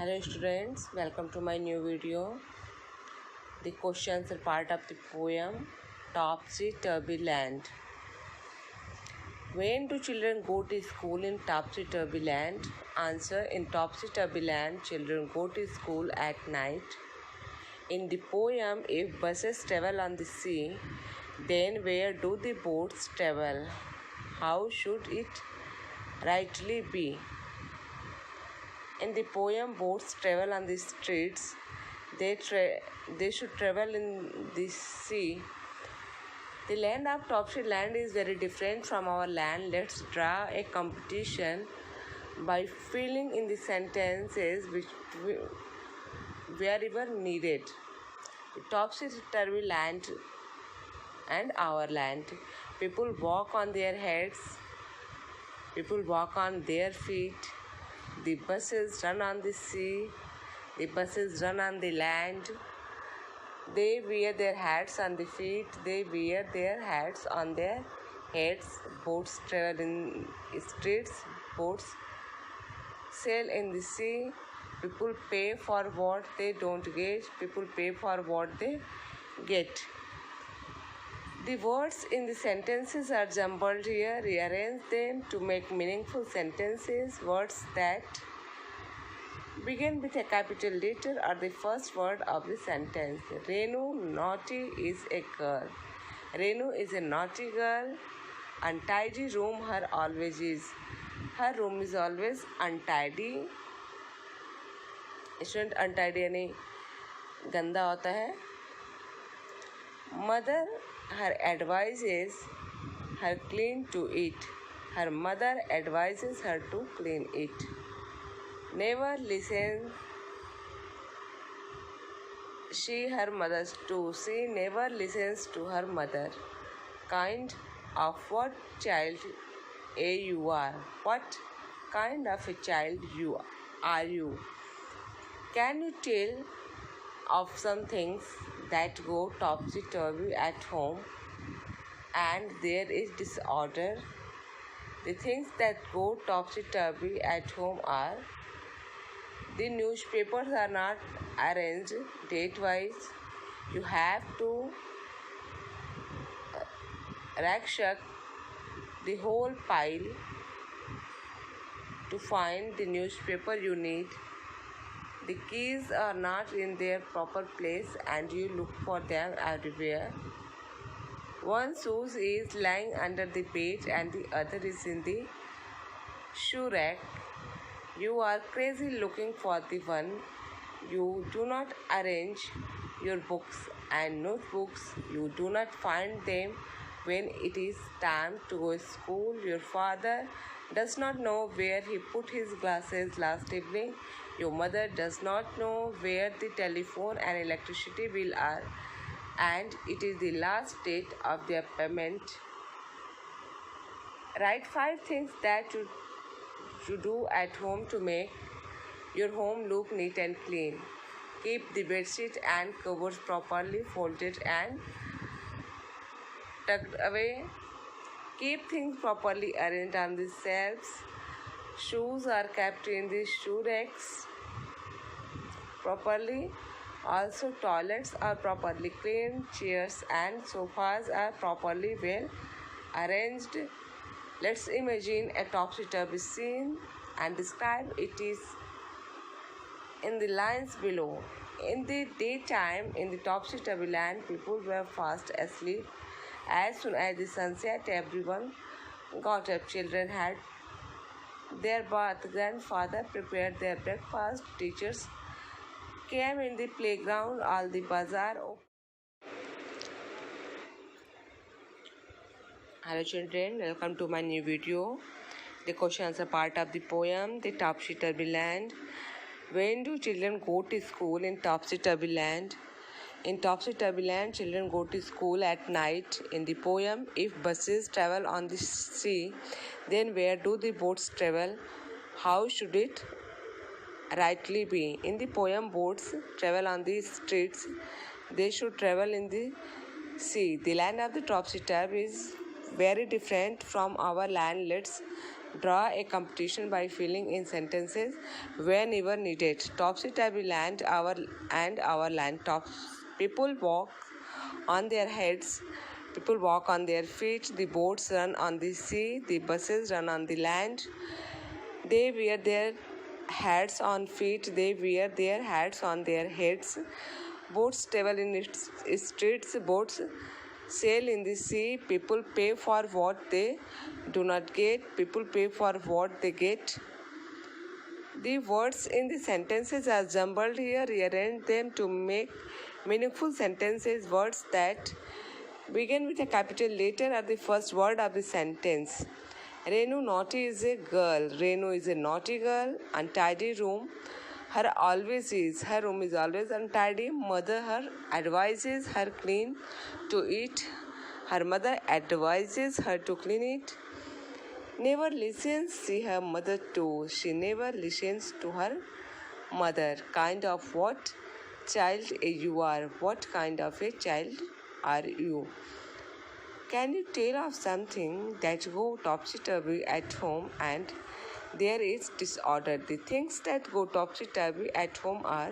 Hello students, welcome to my new video. The questions are part of the poem Topsy Turvy Land. When do children go to school in Topsy Turvy Land? Answer: in Topsy Turvy Land, children go to school at night. In the poem, if buses travel on the sea, then where do the boats travel? How should it rightly be? In the poem, boats travel on the streets. They should travel in the sea. The land of Topsy Land is very different from our land. Let's draw a competition by filling in the sentences wherever needed. The Topsy Turvy Land and our land. People walk on their heads. People walk on their feet. The buses run on the sea. The buses run on the land. They wear their hats on the feet. They wear their hats on their heads. Boats travel in streets. Boats sail in the sea. People pay for what they don't get. People pay for what they get. The words in the sentences are jumbled here. Rearrange them to make meaningful sentences. Words that begin with a capital letter are the first word of the sentence. Renu, naughty, is a girl. Renu is a naughty girl. Untidy room her always is. Her room is always untidy. Student, untidy यानी गंदा होता है. Mother, her advice is her clean to eat. Her mother advises her to clean it. Never listen she her mother to. She never listens to her mother. Kind of what child you are? What kind of a child are you? Can you tell of some things that go topsy-turvy at home and there is disorder? The things that go topsy-turvy at home are: the newspapers are not arranged date-wise. You have to rakshak the whole pile to find the newspaper you need. The keys are not in their proper place and you look for them everywhere. One shoe is lying under the bed and the other is in the shoe rack. You are crazy looking for the one. You do not arrange your books and notebooks. You do not find them when it is time to go to school. Your father does not know where he put his glasses last evening. Your mother does not know where the telephone and electricity bill are, and it is the last date of their payment. Write 5 things that you do at home to make your home look neat and clean. Keep the bedsheet and covers properly folded and tucked away. Keep things properly arranged on the shelves. Shoes are kept in the shoe racks properly. Also, toilets are properly cleaned. Chairs and sofas are properly well arranged. Let's imagine a topsy-turvy scene and describe it in the lines below. In the daytime, in the topsy-turvy land, people were fast asleep. As soon as the sun set, everyone got up. Children had their bath. Grandfather prepared their breakfast. Teachers came in the playground. All the bazaar opened. Hello children, welcome to my new video. The questions are part of the poem The Topsy Turvy Land. When do children go to school in Topsy Turvy Land? In Topsy Turvy Land, children go to school at night. In the poem, if buses travel on the sea, then where do the boats travel? How should it rightly be? In the poem, boats travel on the streets. They should travel in the sea. The land of the topsy-turvy is very different from our land. Let's Draw a competition by filling in sentences whenever needed. Topsy-turvy land, our land tops. People walk on their heads. People walk on their feet. The boats run on the sea. The buses run on the land. They wear their hats on feet. They wear their hats on their heads. Boats travel in its streets. Boats sail in the sea. People pay for what they do not get. People pay for what they get. The words in the sentences are jumbled here. Rearrange them to make meaningful sentences. Words that begin with a capital letter are the first word of the sentence. Renu naughty is a girl. Renu is a naughty girl. Untidy room. Her always is. Her room is always untidy. Mother her advises her clean to eat. Her mother advises her to clean it. Never listens, see her mother too. She never listens to her mother. Kind of what child you are? What kind of a child are you? Can you tell of something that go topsy-turvy at home and there is disorder? The things that go topsy-turvy at home are